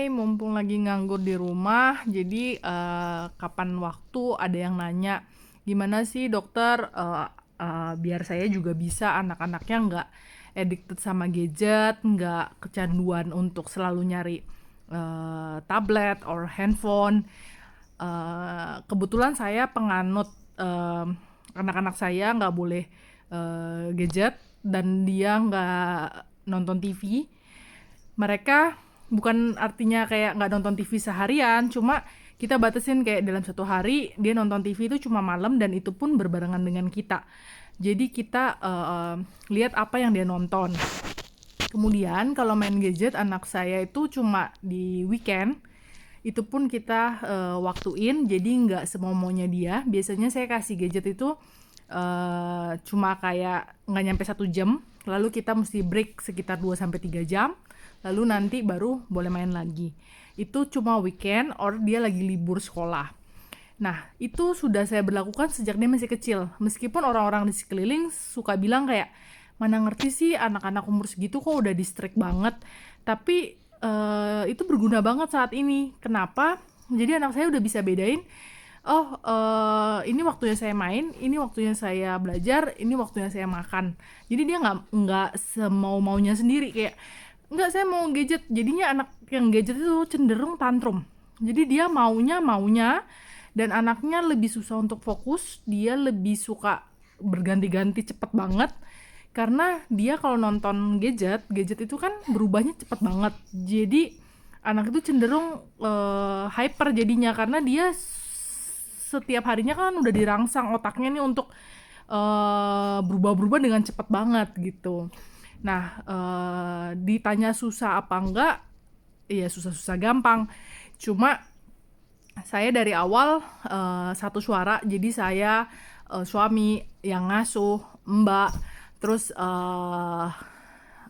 Hai, mumpung lagi nganggur di rumah, jadi kapan waktu ada yang nanya, gimana sih dokter, biar saya juga bisa anak-anaknya nggak addicted sama gadget, nggak kecanduan untuk selalu nyari tablet or handphone. Kebetulan saya penganut anak-anak saya nggak boleh gadget dan dia nggak nonton TV. Mereka bukan artinya kayak nggak nonton TV seharian, cuma kita batasin kayak dalam satu hari dia nonton TV itu cuma malam dan itu pun berbarengan dengan kita. Jadi kita lihat apa yang dia nonton. Kemudian kalau main gadget anak saya itu cuma di weekend, itu pun kita waktuin, jadi nggak semau-maunya dia. Biasanya saya kasih gadget itu cuma kayak nggak nyampe 1 jam, lalu kita mesti break sekitar 2-3 jam, lalu nanti baru boleh main lagi. Itu cuma weekend or dia lagi libur sekolah. Nah, itu sudah saya berlakukan sejak dia masih kecil. Meskipun orang-orang di sekeliling suka bilang kayak, mana ngerti sih anak-anak umur segitu kok udah distract banget. Tapi itu berguna banget saat ini. Kenapa? Jadi anak saya udah bisa bedain, oh ini waktunya saya main, ini waktunya saya belajar, ini waktunya saya makan. Jadi dia nggak semau-maunya sendiri kayak, nggak saya mau gadget. Jadinya anak yang gadget itu cenderung tantrum. Jadi dia maunya dan anaknya lebih susah untuk fokus, dia lebih suka berganti-ganti cepet banget. Karena dia kalau nonton gadget itu kan berubahnya cepet banget. Jadi anak itu cenderung hyper jadinya, karena dia setiap harinya kan udah dirangsang otaknya nih untuk berubah-berubah dengan cepet banget gitu. Nah, ditanya susah apa enggak, ya susah-susah gampang. Cuma saya dari awal satu suara, jadi saya suami yang ngasuh, mbak, terus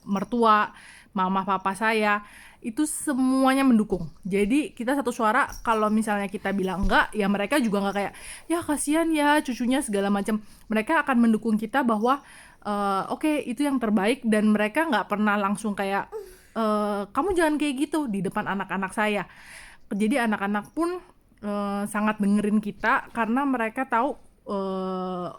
mertua, mama papa saya, itu semuanya mendukung. Jadi kita satu suara. Kalau misalnya kita bilang enggak, ya mereka juga nggak kayak, ya kasihan ya cucunya segala macam. Mereka akan mendukung kita bahwa oke, itu yang terbaik, dan mereka nggak pernah langsung kayak kamu jangan kayak gitu di depan anak-anak saya. Jadi anak-anak pun sangat dengerin kita karena mereka tahu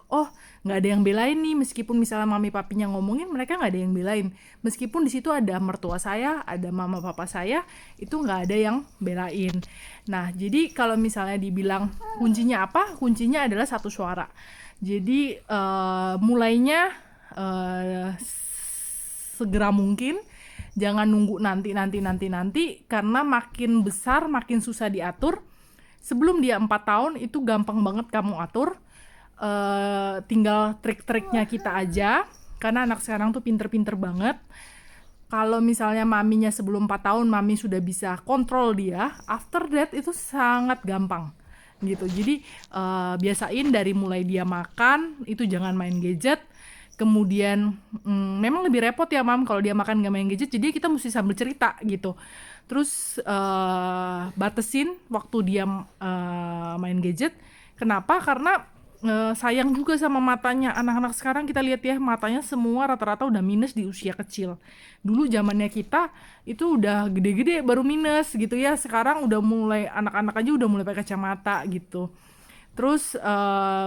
oh nggak ada yang belain nih, meskipun misalnya mami papinya ngomongin, mereka nggak ada yang belain. Meskipun di situ ada mertua saya, ada mama papa saya, itu nggak ada yang belain. Nah, jadi kalau misalnya dibilang kuncinya apa, kuncinya adalah satu suara. Jadi mulainya segera mungkin, jangan nunggu nanti, karena makin besar makin susah diatur. Sebelum dia 4 tahun itu gampang banget kamu atur, tinggal trik-triknya kita aja, karena anak sekarang tuh pinter-pinter banget. Kalau misalnya maminya sebelum 4 tahun mami sudah bisa kontrol dia, after that itu sangat gampang gitu. Jadi biasain dari mulai dia makan itu jangan main gadget. Kemudian memang lebih repot ya mam kalau dia makan gak main gadget, jadi kita mesti sambil cerita gitu. Terus batasin waktu dia main gadget. Kenapa? Karena sayang juga sama matanya. Anak-anak sekarang kita lihat ya, matanya semua rata-rata udah minus di usia kecil. Dulu zamannya kita itu udah gede-gede baru minus gitu ya. Sekarang udah mulai, anak-anak aja udah mulai pakai kacamata gitu. Terus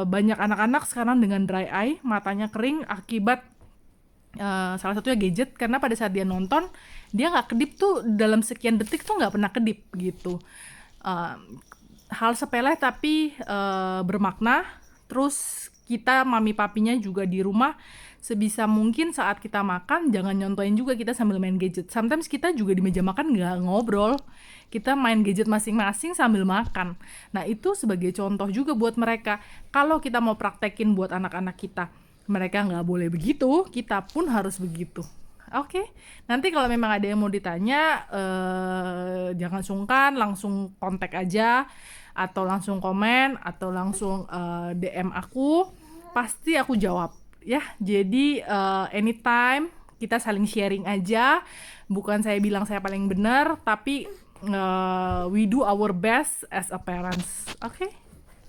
banyak anak-anak sekarang dengan dry eye, matanya kering akibat salah satunya gadget, karena pada saat dia nonton dia nggak kedip tuh, dalam sekian detik tuh nggak pernah kedip gitu. Hal sepele tapi bermakna. Terus kita mami papinya juga di rumah sebisa mungkin saat kita makan jangan nyontoin juga kita sambil main gadget. Sometimes kita juga di meja makan nggak ngobrol, kita main gadget masing-masing sambil makan. Nah itu sebagai contoh juga buat mereka. Kalau kita mau praktekin buat anak-anak kita, mereka nggak boleh begitu, kita pun harus begitu. Oke, nanti kalau memang ada yang mau ditanya, jangan sungkan, langsung kontak aja, atau langsung komen, atau langsung DM aku, pasti aku jawab ya. Jadi anytime kita saling sharing aja, bukan saya bilang saya paling benar, tapi we do our best as a parents. Oke?